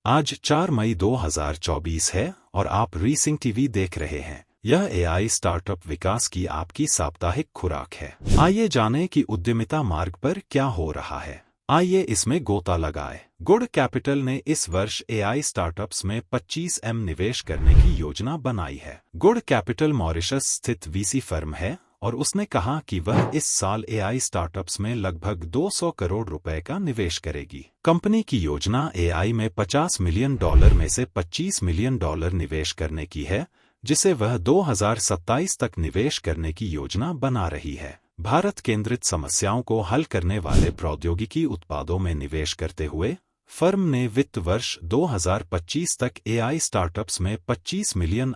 आज 4 मई 2024 है और आप रीसिंग टीवी देख रहे हैं। यह एआई स्टार्टअप विकास की आपकी साप्ताहिक खुराक है। आइए जानें कि उद्यमिता मार्ग पर क्या हो रहा है। आइए इसमें गोता लगाएं। गुड कैपिटल ने इस वर्ष एआई स्टार्टअप्स में 25 निवेश करने की योजना बनाई है। गुड कैपिटल मॉरिशस स्थित वीसी फर्म है और उसने कहा कि वह इस साल एआई स्टार्टअप्स में लगभग 200 करोड़ रुपए का निवेश करेगी। कंपनी की योजना एआई में $50 मिलियन में से $25 मिलियन निवेश करने की है, जिसे वह 2027 तक निवेश करने की योजना बना रही है। भारत केंद्रित समस्याओं को हल करने वाले प्रौद्योगिकी उत्पादों में निवेश करते हुए फर्म ने वित्त वर्ष 2025 तक एआई स्टार्टअप्स में $25 मिलियन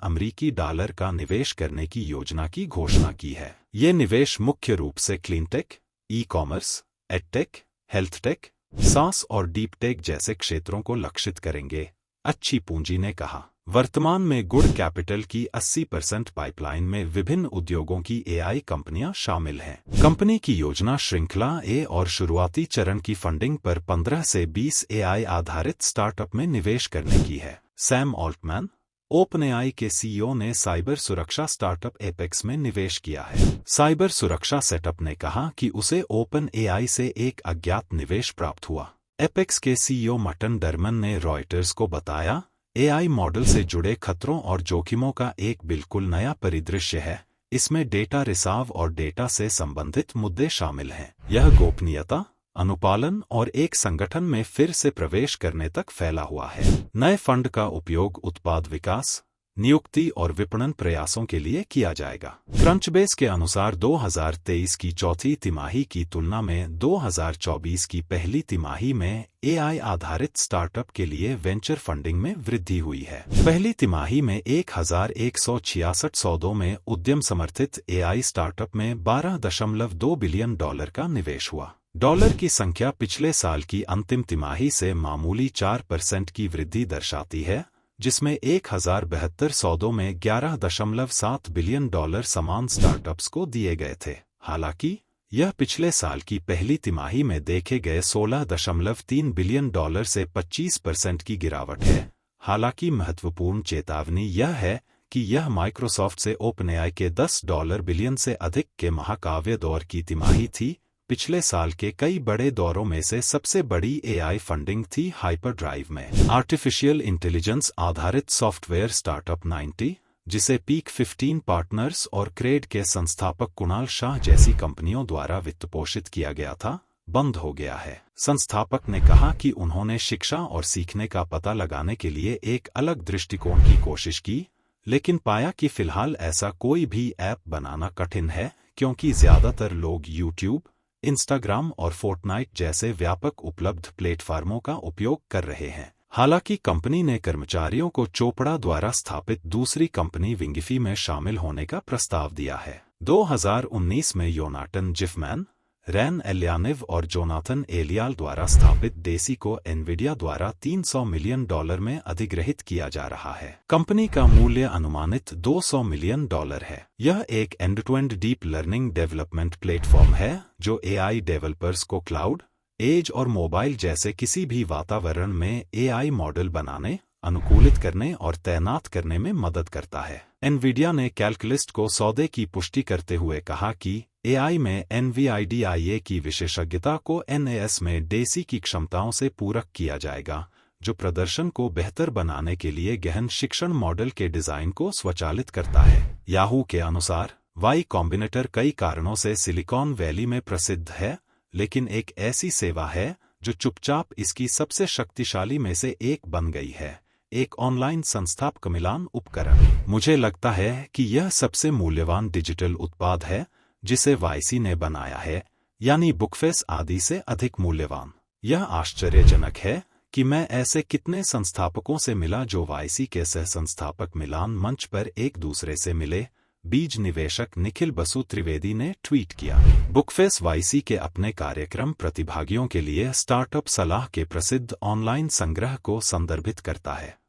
का निवेश करने की योजना की घोषणा की है। ये निवेश मुख्य रूप से cleantech, e commerce, edtech, healthtech, सास और डीप टेक जैसे क्षेत्रों को लक्षित करेंगे, अच्छी पूंजी ने कहा। वर्तमान में गुड कैपिटल की 80% पाइपलाइन में विभिन्न उद्योगों की एआई कंपनियां शामिल हैं। कंपनी की योजना श्रृंखला ए और शुरुआती चरण की फंडिंग पर 15 से 20 एआई आधारित स्टार्टअप में निवेश करने की है। सैम ऑल्टमैन, ओपनएआई के सीईओ ने साइबर सुरक्षा स्टार्टअप एपेक्स में निवेश किया है। साइबर सुरक्षा सेटअप ने कहा कि उसे ओपनएआई से एक अज्ञात निवेश प्राप्त हुआ। एपेक्स के सीईओ मटन डरमन ने रॉयटर्स को बताया, एआई मॉडल से जुड़े खतरों और जोखिमों का एक बिल्कुल नया परिदृश्य है। इसमें डेटा रिसाव और डेटा से संबंधित मुद्दे शामिल हैं। यह गोपनीयता, अनुपालन और एक संगठन में फिर से प्रवेश करने तक फैला हुआ है। नए फंड का उपयोग उत्पाद विकास, नियुक्ति और विपणन प्रयासों के लिए किया जाएगा। क्रंचबेस के अनुसार 2023 की चौथी तिमाही की तुलना में 2024 की पहली तिमाही में एआई आधारित स्टार्टअप के लिए वेंचर फंडिंग में वृद्धि हुई है। पहली तिमाही में 1166 सौदों में उद्यम समर्थित एआई स्टार्टअप में $12.2 बिलियन का निवेश हुआ। डॉलर की संख्या पिछले साल की अंतिम तिमाही से मामूली 4% की वृद्धि दर्शाती है, जिसमें 1072 सौदों में $11.7 बिलियन समान स्टार्टअप्स को दिए गए थे। हालांकि यह पिछले साल की पहली तिमाही में देखे गए $16.3 बिलियन से 25% की गिरावट है। हालांकि महत्वपूर्ण चेतावनी यह है कि यह माइक्रोसॉफ्ट से ओपनएआई के $10 बिलियन से अधिक के महाकाव्य दौर की तिमाही थी। पिछले साल के कई बड़े दौरों में से सबसे बड़ी एआई फंडिंग थी हाइपरड्राइव में। आर्टिफिशियल इंटेलिजेंस आधारित सॉफ्टवेयर स्टार्टअप 90, जिसे पीक 15 पार्टनर्स और क्रेड के संस्थापक कुणाल शाह जैसी कंपनियों द्वारा वित्तपोषित किया गया था, बंद हो गया है। संस्थापक ने कहा कि उन्होंने शिक्षा और सीखने का पता लगाने के लिए एक अलग दृष्टिकोण की कोशिश की, लेकिन पाया कि फिलहाल ऐसा कोई भी ऐप बनाना कठिन है, क्योंकि ज्यादातर लोग यूट्यूब, इंस्टाग्राम और फोर्टनाइट जैसे व्यापक उपलब्ध प्लेटफार्मों का उपयोग कर रहे हैं। हालांकि कंपनी ने कर्मचारियों को चोपड़ा द्वारा स्थापित दूसरी कंपनी विंगिफी में शामिल होने का प्रस्ताव दिया है। 2019 में योनाटन जिफमैन, रैन एलियानिव और जोनाथन एलियाल द्वारा स्थापित देसी को एनविडिया द्वारा $300 मिलियन में अधिग्रहित किया जा रहा है। कंपनी का मूल्य अनुमानित $200 मिलियन है। यह एक end-to-end deep learning development platform है जो एआई डेवलपर्स को क्लाउड, एज और मोबाइल जैसे किसी भी वातावरण में एआई मॉडल बनाने, अनुकूलित करने और तैनात करने में मदद करता है। एनविडिया ने कैलकुलिस्ट को सौदे की पुष्टि करते हुए कहा कि एआई में एनवीआईडीआईए की विशेषज्ञता को एनएएस में डेसी की क्षमताओं से पूरक किया जाएगा, जो प्रदर्शन को बेहतर बनाने के लिए गहन शिक्षण मॉडल के डिजाइन को स्वचालित करता है। याहू के अनुसार वाई कॉम्बिनेटर कई कारणों से सिलिकॉन वैली में प्रसिद्ध है, लेकिन एक ऐसी सेवा है जो चुपचाप इसकी सबसे शक्तिशाली में से एक बन गई है, एक ऑनलाइन संस्थापक मिलान उपकरण। मुझे लगता है कि यह सबसे मूल्यवान डिजिटल उत्पाद है जिसे वाईसी ने बनाया है, यानी बुकफेस आदि से अधिक मूल्यवान। यह आश्चर्यजनक है कि मैं ऐसे कितने संस्थापकों से मिला जो वाईसी के सह संस्थापक मिलान मंच पर एक दूसरे से मिले, बीज निवेशक निखिल बसु त्रिवेदी ने ट्वीट किया। बुकफेस वाईसी के अपने कार्यक्रम प्रतिभागियों के लिए स्टार्टअप सलाह के प्रसिद्ध ऑनलाइन संग्रह को संदर्भित करता है।